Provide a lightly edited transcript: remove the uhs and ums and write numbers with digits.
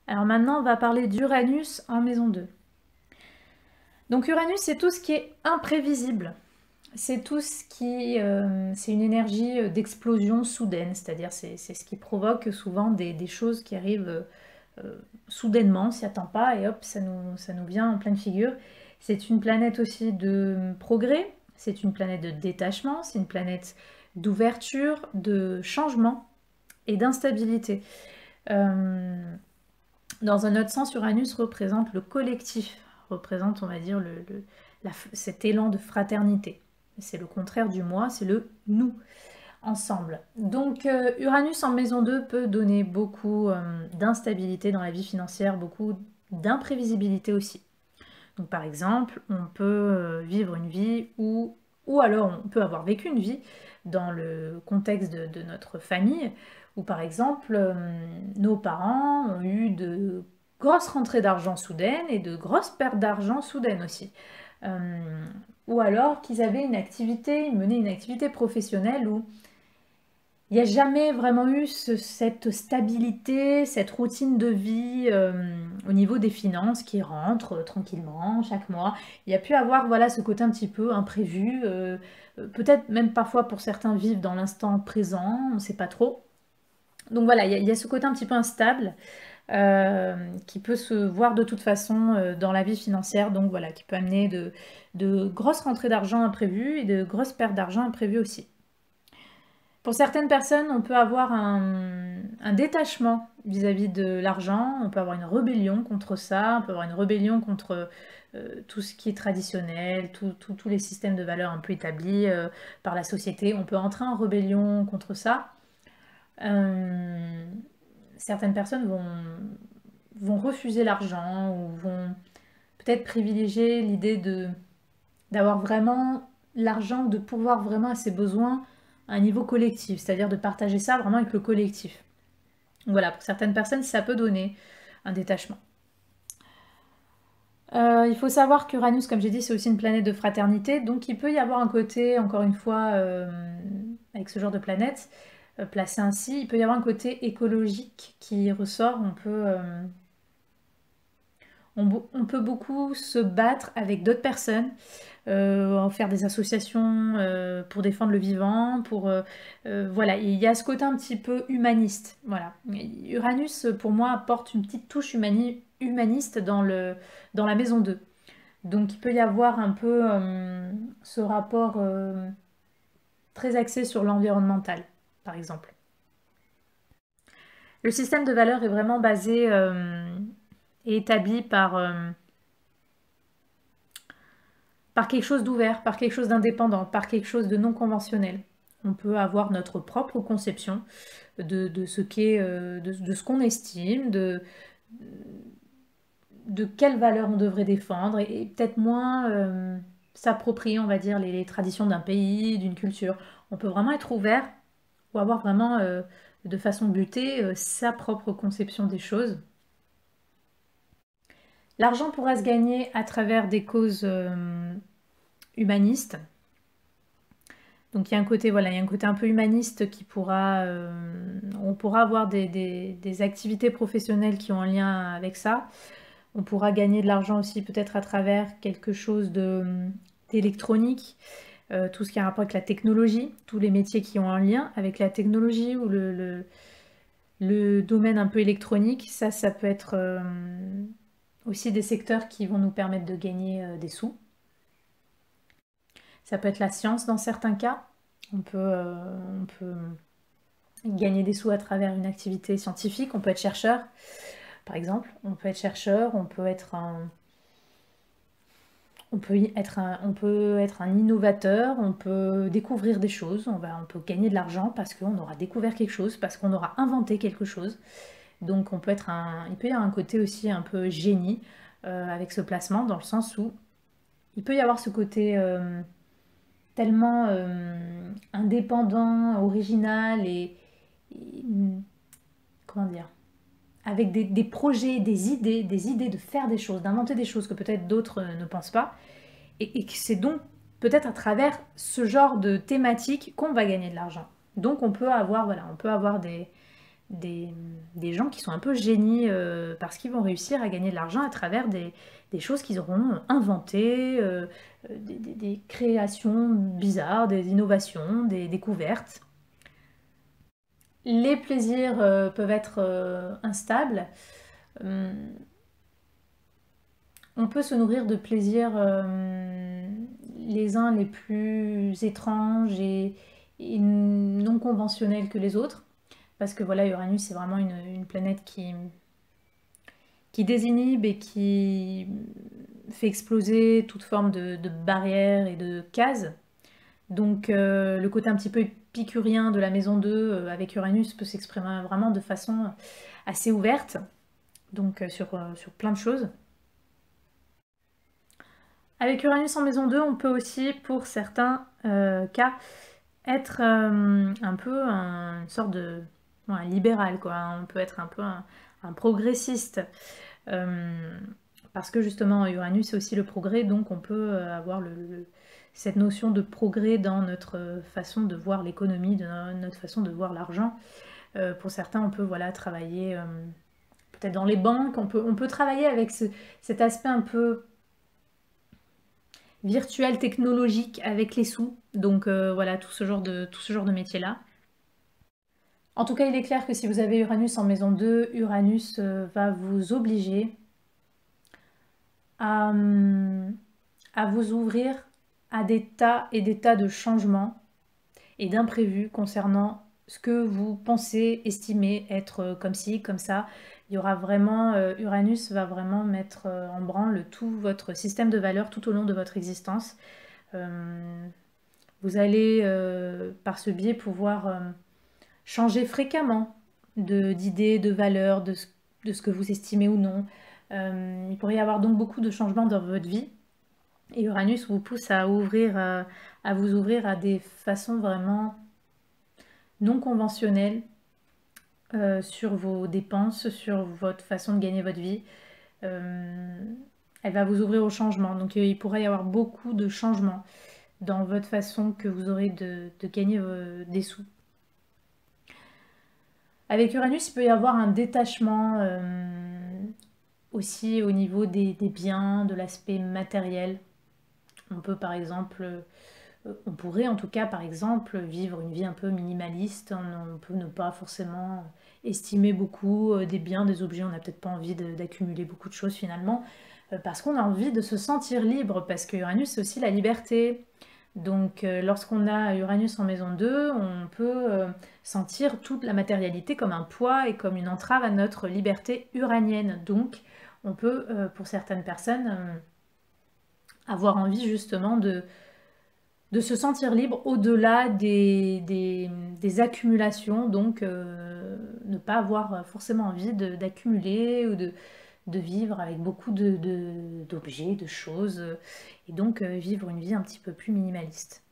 Alors maintenant, on va parler d'Uranus en maison 2. Donc Uranus, c'est tout ce qui est imprévisible. C'est tout ce qui... c'est une énergie d'explosion soudaine, c'est-à-dire c'est ce qui provoque souvent des choses qui arrivent soudainement, on s'y attend pas, et hop, ça nous vient en pleine figure. C'est une planète aussi de progrès, c'est une planète de détachement, c'est une planète d'ouverture, de changement et d'instabilité. Dans un autre sens, Uranus représente le collectif, représente, on va dire, cet élan de fraternité. C'est le contraire du moi, c'est le nous, ensemble. Donc Uranus en maison 2 peut donner beaucoup d'instabilité dans la vie financière, beaucoup d'imprévisibilité aussi. Donc par exemple, on peut vivre une vie ou alors on peut avoir vécu une vie dans le contexte de notre famille, où par exemple nos parents ont eu de grosses rentrées d'argent soudaines et de grosses pertes d'argent soudaines aussi. Ou alors qu'ils avaient une activité, ils menaient une activité professionnelle où il n'y a jamais vraiment eu cette stabilité, cette routine de vie au niveau des finances qui rentrent tranquillement chaque mois. Il y a pu avoir voilà, ce côté un petit peu imprévu, peut-être même parfois pour certains vivre dans l'instant présent, on ne sait pas trop. Donc voilà, il y a ce côté un petit peu instable qui peut se voir de toute façon dans la vie financière, donc voilà, qui peut amener de grosses rentrées d'argent imprévues et de grosses pertes d'argent imprévues aussi. Pour certaines personnes, on peut avoir un détachement vis-à-vis de l'argent, on peut avoir une rébellion contre ça, on peut avoir une rébellion contre tout ce qui est traditionnel, tous les systèmes de valeurs un peu établis par la société. On peut entrer en rébellion contre ça. Certaines personnes vont refuser l'argent ou vont peut-être privilégier l'idée d'avoir vraiment l'argent, de pouvoir vraiment à ses besoins à un niveau collectif, c'est-à-dire de partager ça vraiment avec le collectif. Donc voilà, pour certaines personnes, ça peut donner un détachement. Il faut savoir qu'Uranus, comme j'ai dit, c'est aussi une planète de fraternité, donc il peut y avoir un côté, encore une fois, avec ce genre de planète, placé ainsi, il peut y avoir un côté écologique qui ressort. On peut beaucoup se battre avec d'autres personnes, faire des associations pour défendre le vivant, voilà, il y a ce côté un petit peu humaniste. Voilà. Uranus, pour moi, apporte une petite touche humaniste dans la maison 2. Donc il peut y avoir un peu ce rapport très axé sur l'environnemental, par exemple. Le système de valeurs est vraiment basé et établi par quelque chose d'ouvert, par quelque chose d'indépendant, par quelque chose de non conventionnel. On peut avoir notre propre conception de ce qu'est, de ce qu'on estime, de quelles valeurs on devrait défendre, et peut-être moins s'approprier, on va dire, les traditions d'un pays, d'une culture. On peut vraiment être ouvert ou avoir vraiment, de façon butée, sa propre conception des choses. L'argent pourra se gagner à travers des causes humanistes. Donc il y a un côté, voilà, il y a un côté un peu humaniste qui pourra, on pourra avoir des activités professionnelles qui ont un lien avec ça. On pourra gagner de l'argent aussi peut-être à travers quelque chose d'électronique, tout ce qui a un rapport avec la technologie, tous les métiers qui ont un lien avec la technologie ou le domaine un peu électronique. Ça peut être aussi des secteurs qui vont nous permettre de gagner des sous. Ça peut être la science dans certains cas. On peut gagner des sous à travers une activité scientifique. On peut être chercheur, par exemple. On peut être chercheur, on peut être on peut être un innovateur, on peut découvrir des choses, on peut gagner de l'argent parce qu'on aura découvert quelque chose, parce qu'on aura inventé quelque chose. Donc il peut y avoir un côté aussi un peu génie avec ce placement, dans le sens où il peut y avoir ce côté tellement indépendant, original et, comment dire, avec des projets, des idées de faire des choses, d'inventer des choses que peut-être d'autres ne pensent pas. Et que c'est donc peut-être à travers ce genre de thématique qu'on va gagner de l'argent. Donc on peut avoir, voilà, on peut avoir des gens qui sont un peu génies parce qu'ils vont réussir à gagner de l'argent à travers des choses qu'ils auront inventées, des créations bizarres, des innovations, des découvertes. Les plaisirs peuvent être instables. Hum, on peut se nourrir de plaisirs les uns les plus étranges et non conventionnels que les autres. Parce que voilà, Uranus, c'est vraiment une planète qui désinhibe et qui fait exploser toute forme de barrières et de cases. Donc le côté un petit peu épicurien de la maison 2 avec Uranus peut s'exprimer vraiment de façon assez ouverte, donc sur plein de choses. Avec Uranus en maison 2, on peut aussi, pour certains cas, être un peu une sorte de un libéral, quoi. On peut être un peu un progressiste. Parce que justement, Uranus, c'est aussi le progrès, donc on peut avoir cette notion de progrès dans notre façon de voir l'économie, de notre façon de voir l'argent. Pour certains, on peut voilà, travailler peut-être dans les banques, on peut travailler avec cet aspect un peu virtuel, technologique, avec les sous. Donc voilà, tout ce genre de métier-là. En tout cas, il est clair que si vous avez Uranus en maison 2, Uranus va vous obliger à, à vous ouvrir à des tas et des tas de changements et d'imprévus concernant ce que vous pensez, estimez être comme ci, comme ça. Il y aura vraiment, Uranus va vraiment mettre en branle tout votre système de valeurs tout au long de votre existence. Vous allez, par ce biais, pouvoir changer fréquemment d'idées, de valeurs, de ce que vous estimez ou non. Il pourrait y avoir donc beaucoup de changements dans votre vie. Et Uranus vous pousse à vous ouvrir à des façons vraiment non conventionnelles sur vos dépenses, sur votre façon de gagner votre vie. Elle va vous ouvrir au changement. Donc il pourrait y avoir beaucoup de changements dans votre façon que vous aurez de gagner des sous. Avec Uranus, il peut y avoir un détachement aussi au niveau des biens, de l'aspect matériel. On peut par exemple, on pourrait en tout cas par exemple vivre une vie un peu minimaliste. On peut ne pas forcément estimer beaucoup des biens, des objets. On n'a peut-être pas envie d'accumuler beaucoup de choses finalement parce qu'on a envie de se sentir libre parce que Uranus c'est aussi la liberté. Donc lorsqu'on a Uranus en maison 2, on peut sentir toute la matérialité comme un poids et comme une entrave à notre liberté uranienne. Donc on peut, pour certaines personnes, avoir envie justement de se sentir libre au-delà des accumulations, donc ne pas avoir forcément envie d'accumuler ou de vivre avec beaucoup d'objets, de choses, et donc vivre une vie un petit peu plus minimaliste.